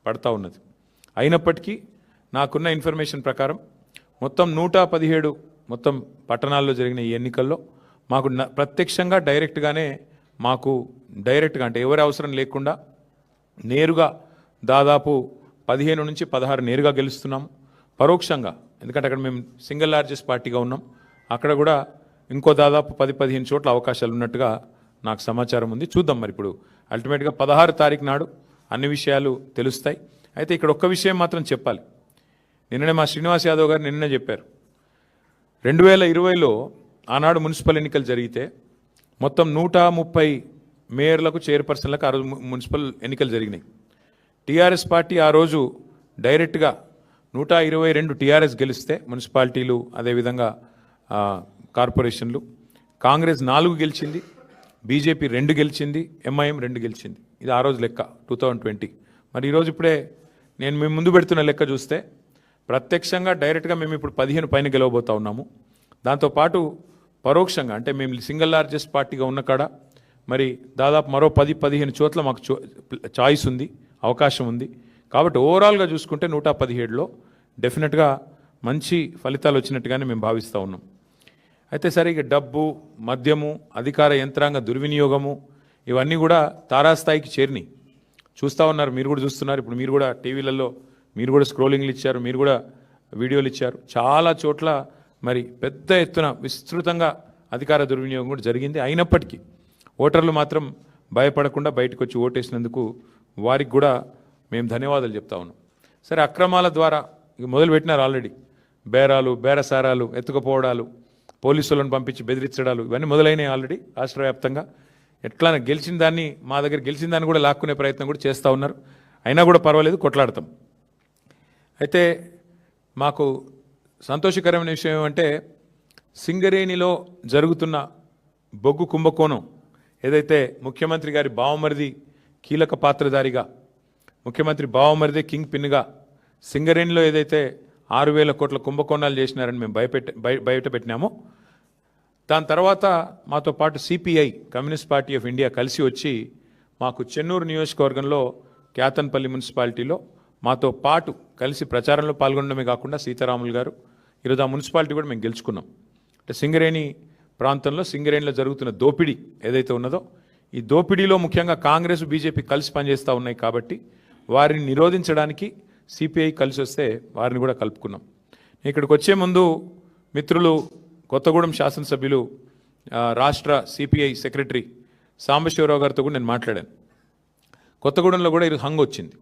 పడతా ఉన్నది. అయినప్పటికీ నాకున్న ఇన్ఫర్మేషన్ ప్రకారం మొత్తం 117 మొత్తం పట్టణాల్లో జరిగిన ఈ ఎన్నికల్లో మాకు ప్రత్యక్షంగా డైరెక్ట్గానే అంటే ఎవరి అవసరం లేకుండా నేరుగా దాదాపు 15 నుంచి 16 నేరుగా గెలుస్తున్నాము. పరోక్షంగా ఎందుకంటే అక్కడ మేము సింగిల్ లార్జెస్ట్ పార్టీగా ఉన్నాం, అక్కడ కూడా ఇంకో దాదాపు 10-15 చోట్ల అవకాశాలు ఉన్నట్టుగా నాకు సమాచారం ఉంది. చూద్దాం మరి ఇప్పుడు అల్టిమేట్గా 16 తారీఖు నాడు అన్ని విషయాలు తెలుస్తాయి. అయితే ఇక్కడ ఒక్క విషయం మాత్రం చెప్పాలి. నిన్ననే మా శ్రీనివాస్ యాదవ్ గారు నిన్ననే చెప్పారు, 2020లో ఆనాడు మున్సిపల్ ఎన్నికలు జరిగితే మొత్తం 130 మేయర్లకు చైర్పర్సన్లకు ఆ రోజు మున్సిపల్ ఎన్నికలు జరిగినాయి. టీఆర్ఎస్ పార్టీ ఆ రోజు డైరెక్ట్గా 122 టీఆర్ఎస్ గెలిస్తే మున్సిపాలిటీలు అదేవిధంగా కార్పొరేషన్లు, కాంగ్రెస్ 4 గెలిచింది, బీజేపీ 2 గెలిచింది, ఎంఐఎం 2 గెలిచింది. ఇది ఆ రోజు లెక్క 2020. మరి ఈరోజు ఇప్పుడే నేను మేము ముందు పెడుతున్న లెక్క చూస్తే ప్రత్యక్షంగా డైరెక్ట్గా మేము ఇప్పుడు 15 పైన గెలవబోతా ఉన్నాము. దాంతోపాటు పరోక్షంగా అంటే మేము సింగిల్ లార్జెస్ట్ పార్టీగా ఉన్న కాడ మరి దాదాపు మరో 10-15 చోట్ల మాకు చాయిస్ ఉంది, అవకాశం ఉంది. కాబట్టి ఓవరాల్గా చూసుకుంటే 117లో డెఫినెట్గా మంచి ఫలితాలు వచ్చినట్టుగానే మేము భావిస్తూ ఉన్నాం. అయితే సరే ఇక డబ్బు, మద్యము, అధికార యంత్రాంగ దుర్వినియోగము ఇవన్నీ కూడా తారాస్థాయికి చేరినాయి. చూస్తూ ఉన్నారు, మీరు కూడా చూస్తున్నారు. ఇప్పుడు మీరు కూడా టీవీలలో మీరు కూడా స్క్రోలింగ్లు ఇచ్చారు, మీరు కూడా వీడియోలు ఇచ్చారు. చాలా చోట్ల మరి పెద్ద ఎత్తున విస్తృతంగా అధికార దుర్వినియోగం కూడా జరిగింది. అయినప్పటికీ ఓటర్లు మాత్రం భయపడకుండా బయటకు వచ్చి ఓటేసినందుకు వారికి కూడా మేము ధన్యవాదాలు చెప్తా ఉన్నాం. సరే, అక్రమాల ద్వారా ఇక మొదలుపెట్టినారు ఆల్రెడీ. బేరాలు, బేరసారాలు, ఎత్తుకుపోవడాలు, పోలీసులను పంపించి బెదిరించడాలు ఇవన్నీ మొదలైనవి ఆల్రెడీ రాష్ట్ర వ్యాప్తంగా. ఎట్లా గెలిచిన దాన్ని మా దగ్గర గెలిచిన దాన్ని కూడా లాక్కునే ప్రయత్నం కూడా చేస్తూ ఉన్నారు. అయినా కూడా పర్వాలేదు, కొట్లాడతాం. అయితే మాకు సంతోషకరమైన విషయం ఏమంటే సింగరేణిలో జరుగుతున్న బొగ్గు కుంభకోణం ఏదైతే ముఖ్యమంత్రి గారి బావమరిది కీలక పాత్రధారిగా, ముఖ్యమంత్రి బావమరిదే కింగ్ పిన్గా సింగరేణిలో ఏదైతే 6,000 కోట్ల కుంభకోణాలు చేసినారని మేము బయట పెట్టినామో, దాని తర్వాత మాతో పాటు CPI communist party of India కలిసి వచ్చి మాకు చెన్నూరు నియోజకవర్గంలో క్యాతన్పల్లి మున్సిపాలిటీలో మాతో పాటు కలిసి ప్రచారంలో పాల్గొనడమే కాకుండా సీతారాములు గారు ఈరోజు ఆ మున్సిపాలిటీ కూడా మేము గెలుచుకున్నాం. అంటే సింగరేణి ప్రాంతంలో సింగరేణిలో జరుగుతున్న దోపిడీ ఏదైతే ఉన్నదో, ఈ దోపిడీలో ముఖ్యంగా కాంగ్రెస్, బీజేపీ కలిసి పనిచేస్తూ ఉన్నాయి. కాబట్టి వారిని నిరోధించడానికి సిపిఐ కలిసి వస్తే వారిని కూడా కలుపుకున్నాం. ఇక్కడికి వచ్చే ముందు మిత్రులు కొత్తగూడెం శాసనసభ్యులు రాష్ట్ర సిపిఐ సెక్రటరీ సాంబశివరావు గారితో కూడా నేను మాట్లాడాను. కొత్తగూడెంలో కూడా ఇది హంగ్ వచ్చింది.